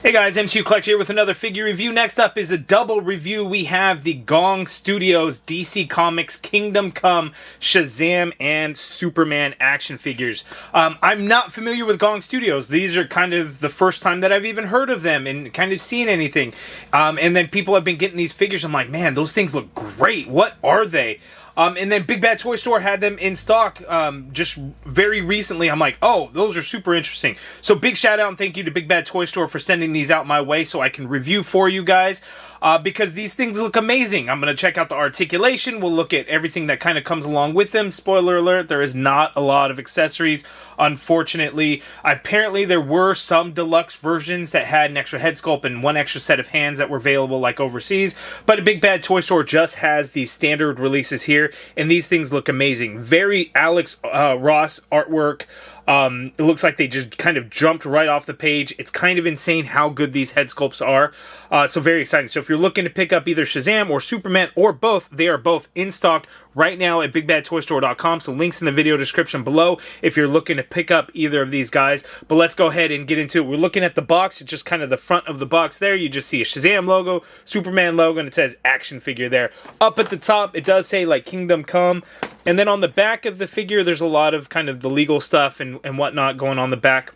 Hey guys, MCU Collector here with another figure review. Next up is a double review. We have the Gong Studios DC Comics Kingdom Come Shazam and Superman action figures. I'm not familiar with Gong Studios. These are kind of the first time that I've even heard of them and kind of seen anything. And then people have been getting these figures. I'm like, man, those things look great. What are they? And then Big Bad Toy Store had them in stock just very recently. I'm like, oh, those are super interesting. So big shout out and thank you to Big Bad Toy Store for sending these out my way so I can review for you guys. Because these things look amazing. I'm going to check out the articulation. We'll look at everything that kind of comes along with them. Spoiler alert, there is not a lot of accessories, unfortunately. Apparently, there were some deluxe versions that had an extra head sculpt and one extra set of hands that were available like overseas. But a Big Bad Toy Store just has these standard releases here, and these things look amazing. Very Alex Ross artwork. It looks like they just kind of jumped right off the page. It's kind of insane how good these head sculpts are. So very exciting. So if you're looking to pick up either Shazam or Superman or both, they are both in stock right now at BigBadToyStore.com. So links in the video description below if you're looking to pick up either of these guys. But let's go ahead and get into it. We're looking at the box. It's just kind of the front of the box there. You just see a Shazam logo, Superman logo, and it says action figure there. Up at the top, it does say like Kingdom Come. And then on the back of the figure, there's a lot of kind of the legal stuff and whatnot going on the back.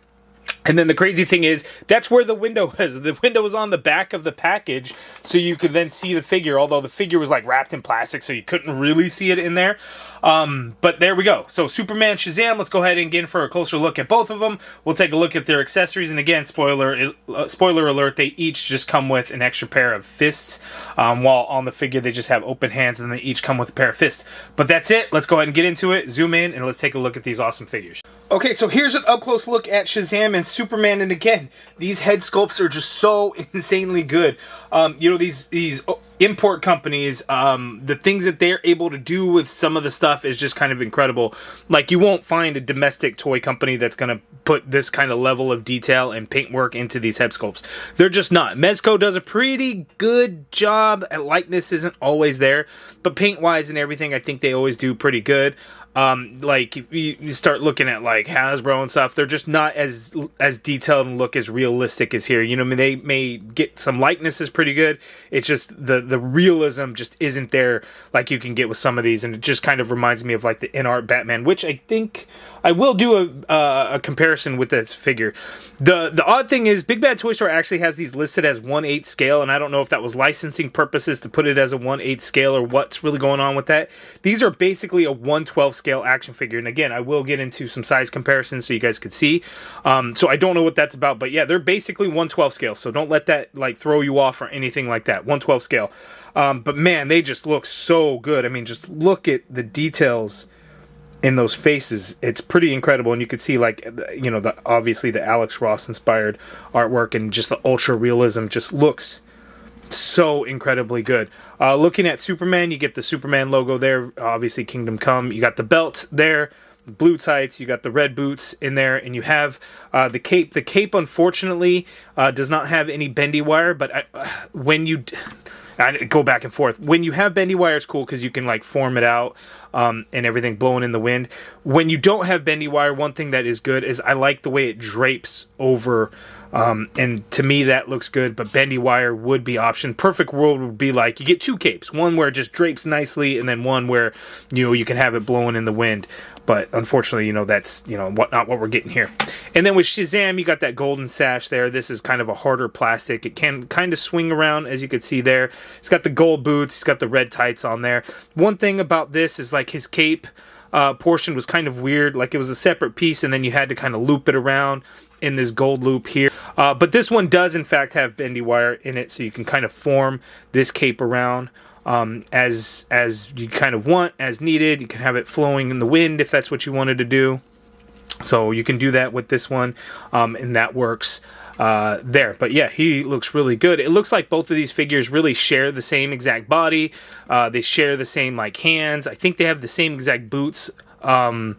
And then the crazy thing is, that's where the window was. The window was on the back of the package, so you could then see the figure, although the figure was like wrapped in plastic, so you couldn't really see it in there. But there we go. So Superman, Shazam, let's go ahead and get in for a closer look at both of them. We'll take a look at their accessories, and again, spoiler alert, they each just come with an extra pair of fists, while on the figure they just have open hands, and they each come with a pair of fists. But that's it. Let's go ahead and get into it, zoom in, and let's take a look at these awesome figures. Okay, so here's an up-close look at Shazam and Superman, and again, these head sculpts are just so insanely good. You know, these import companies, the things that they're able to do with some of the stuff is just kind of incredible. Like, you won't find a domestic toy company that's going to put this kind of level of detail and paintwork into these head sculpts. They're just not. Mezco does a pretty good job. Likeness isn't always there, but paint-wise and everything, I think they always do pretty good. Like you start looking at like Hasbro and stuff, they're just not as detailed and look as realistic as here. You know, I mean, they may get some likenesses pretty good. It's just the realism just isn't there like you can get with some of these, and it just kind of reminds me of like the in-art Batman, which I think I will do a comparison with this figure. The odd thing is Big Bad Toy Store actually has these listed as 1/8 scale, and I don't know if that was licensing purposes to put it as a 1/8 scale or what's really going on with that. These are basically a 1/12 scale action figure, and again, I will get into some size comparisons so you guys could see. So I don't know what that's about, but yeah, they're basically 1/12 scale, so don't let that like throw you off or anything like that. 1/12 scale. But man, they just look so good. I mean, just look at the details in those faces. It's pretty incredible, and you could see like, you know, obviously the Alex Ross inspired artwork and just the ultra realism just looks so incredibly good. Looking at Superman, you get the Superman logo there, obviously Kingdom Come. You got the belt there, blue tights, you got the red boots in there, and you have the cape. The cape, unfortunately, does not have any bendy wire, but when you... I go back and forth. When you have bendy wire, it's cool because you can like form it out and everything blowing in the wind. When you don't have bendy wire, one thing that is good is I like the way it drapes over, and to me that looks good, but bendy wire would be option. Perfect world would be like you get two capes, one where it just drapes nicely and then one where, you know, you can have it blowing in the wind. But unfortunately, you know, that's, you know, not what we're getting here. And then with Shazam, you got that golden sash there. This is kind of a harder plastic. It can kind of swing around, as you can see there. It's got the gold boots. It's got the red tights on there. One thing about this is like his cape portion was kind of weird. Like it was a separate piece, and then you had to kind of loop it around in this gold loop here. But this one does, in fact, have bendy wire in it, so you can kind of form this cape around as you kind of want, as needed. You can have it flowing in the wind if that's what you wanted to do. So you can do that with this one, and that works there. But yeah, he looks really good. It looks like both of these figures really share the same exact body. They share the same like hands. I think they have the same exact boots. The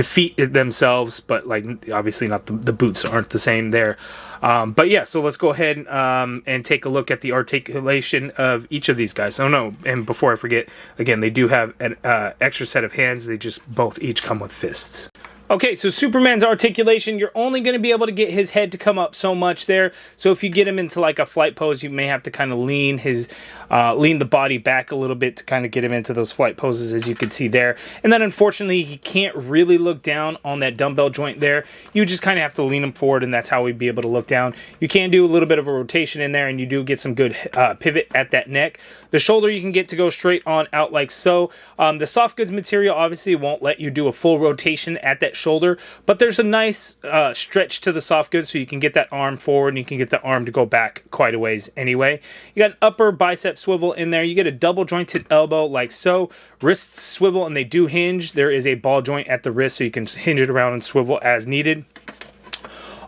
feet themselves, but like obviously not the boots aren't the same there. But yeah, so let's go ahead and take a look at the articulation of each of these guys. Oh no, and before I forget, again, they do have an extra set of hands. They just both each come with fists. Okay, so Superman's articulation, you're only going to be able to get his head to come up so much there. So if you get him into like a flight pose, you may have to kind of lean the body back a little bit to kind of get him into those flight poses, as you can see there. And then unfortunately, he can't really look down on that dumbbell joint there. You just kind of have to lean him forward, and that's how we'd be able to look down. You can do a little bit of a rotation in there, and you do get some good pivot at that neck. The shoulder you can get to go straight on out like so. The soft goods material obviously won't let you do a full rotation at that shoulder, but there's a nice stretch to the soft goods, so you can get that arm forward and you can get the arm to go back quite a ways anyway. You got an upper bicep swivel in there. You get a double jointed elbow like so. Wrists swivel and they do hinge. There is a ball joint at the wrist, so you can hinge it around and swivel as needed.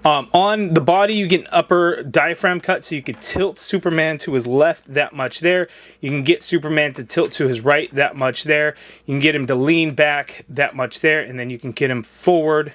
On the body, you get an upper diaphragm cut, so you can tilt Superman to his left that much there. You can get Superman to tilt to his right that much there. You can get him to lean back that much there, and then you can get him forward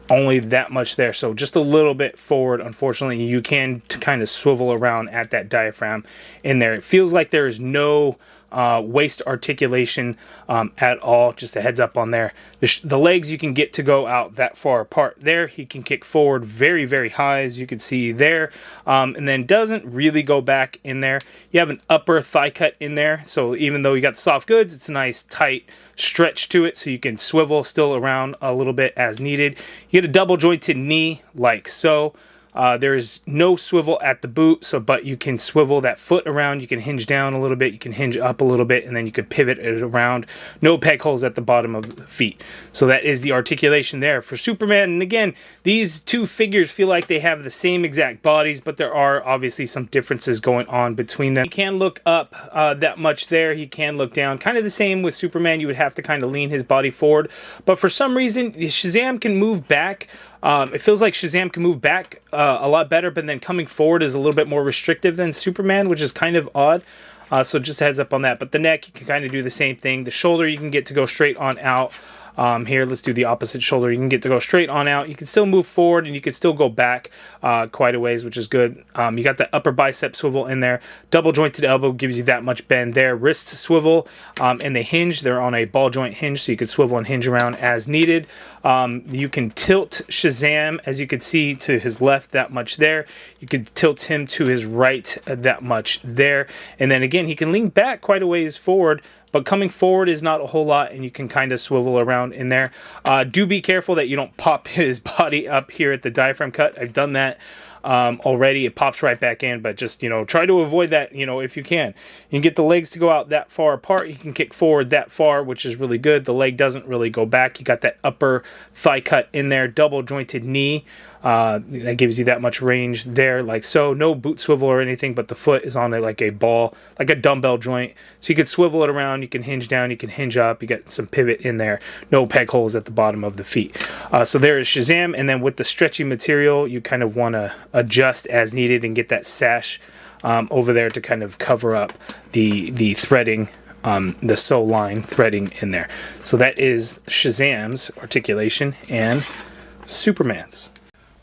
only that much there. So just a little bit forward. Unfortunately, you can kind of swivel around at that diaphragm in there. It feels like there is no waist articulation at all. Just a heads up on there. The legs you can get to go out that far apart there. He can kick forward very, very high, as you can see there, and then doesn't really go back in there. You have an upper thigh cut in there, so even though you got soft goods, it's a nice tight stretch to it, so you can swivel still around a little bit as needed. You get a double jointed knee like so. There is no swivel at the boot, but you can swivel that foot around. You can hinge down a little bit. You can hinge up a little bit, and then you could pivot it around. No peg holes at the bottom of the feet. So that is the articulation there for Superman. And again, these two figures feel like they have the same exact bodies, but there are obviously some differences going on between them. He can look up that much there. He can look down. Kind of the same with Superman. You would have to kind of lean his body forward. But for some reason, Shazam can move back. It feels like Shazam can move back a lot better, but then coming forward is a little bit more restrictive than Superman, which is kind of odd. So just a heads up on that. But the neck, you can kind of do the same thing. The shoulder, you can get to go straight on out. Here, let's do the opposite shoulder. You can get to go straight on out. You can still move forward, and you can still go back quite a ways, which is good. You got the upper bicep swivel in there. Double jointed elbow gives you that much bend there. Wrist swivel, and they hinge. They're on a ball joint hinge, so you can swivel and hinge around as needed. You can tilt Shazam, as you can see, to his left that much there. You can tilt him to his right that much there. And then again, he can lean back quite a ways forward, but coming forward is not a whole lot, and you can kind of swivel around in there. Do be careful that you don't pop his body up here at the diaphragm cut. I've done that already. It pops right back in, but just, try to avoid that, if you can. You can get the legs to go out that far apart. You can kick forward that far, which is really good. The leg doesn't really go back. You got that upper thigh cut in there, double jointed knee. That gives you that much range there, like so. No boot swivel or anything, but the foot is on it like a ball, like a dumbbell joint. So you could swivel it around, you can hinge down, you can hinge up, you get some pivot in there. No peg holes at the bottom of the feet. So there is Shazam, and then with the stretchy material, you kind of want to adjust as needed and get that sash over there to kind of cover up the threading, the sew line threading in there. So that is Shazam's articulation and Superman's.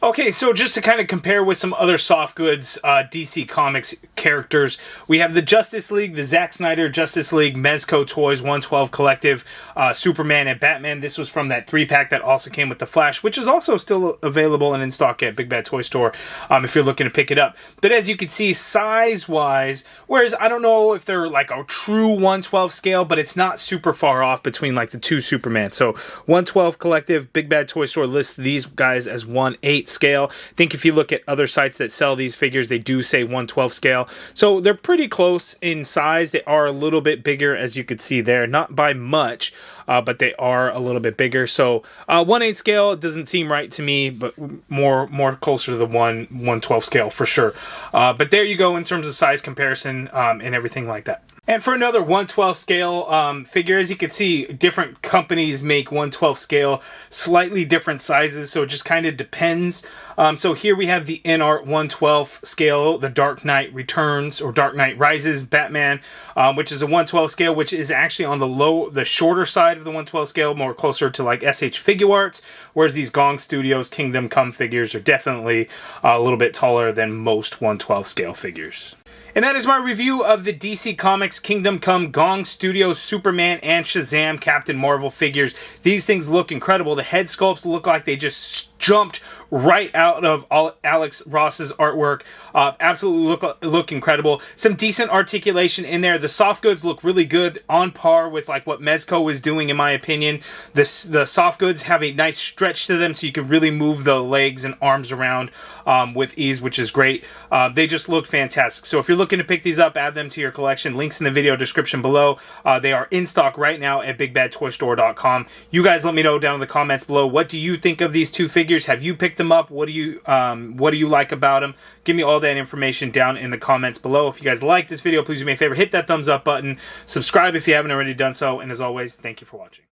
Okay, so just to kind of compare with some other soft goods DC Comics characters, we have the Justice League, the Zack Snyder Justice League, Mezco Toys 112 Collective, Superman and Batman. This was from that 3-pack that also came with the Flash, which is also still available and in stock at Big Bad Toy Store if you're looking to pick it up. But as you can see, size-wise, whereas I don't know if they're like a true 112 scale, but it's not super far off between like the two Superman. So 112 Collective, Big Bad Toy Store lists these guys as 1/8 scale. I think if you look at other sites that sell these figures, they do say 112 scale. So they're pretty close in size. They are a little bit bigger, as you can see there. Not by much, but they are a little bit bigger. So 1/8 scale doesn't seem right to me, but more closer to the 112 scale for sure. But there you go in terms of size comparison and everything like that. And for another 112 scale figure, as you can see, different companies make 112 scale slightly different sizes, so it just kind of depends. So here we have the NR 112 scale, the Dark Knight Returns or Dark Knight Rises Batman, which is a 112 scale, which is actually on the shorter side of the 112 scale, more closer to like SH Figure Arts, whereas these Gong Studios Kingdom Come figures are definitely a little bit taller than most 112 scale figures. And that is my review of the DC Comics Kingdom Come Gong Studios Superman and Shazam Captain Marvel figures. These things look incredible. The head sculpts look like they just jumped right out of Alex Ross's artwork. Absolutely look incredible. Some decent articulation in there. The soft goods look really good, on par with like what Mezco was doing, in my opinion. The soft goods have a nice stretch to them, so you can really move the legs and arms around with ease, which is great. They just look fantastic. So if you're looking to pick these up, add them to your collection. Links in the video description below. They are in stock right now at BigBadToyStore.com. You guys let me know down in the comments below. What do you think of these two figures? Have you picked them up? What do you like about them? Give me all that information down in the comments below. If you guys like this video, please do me a favor, hit that thumbs up button. Subscribe if you haven't already done so. And as always, thank you for watching.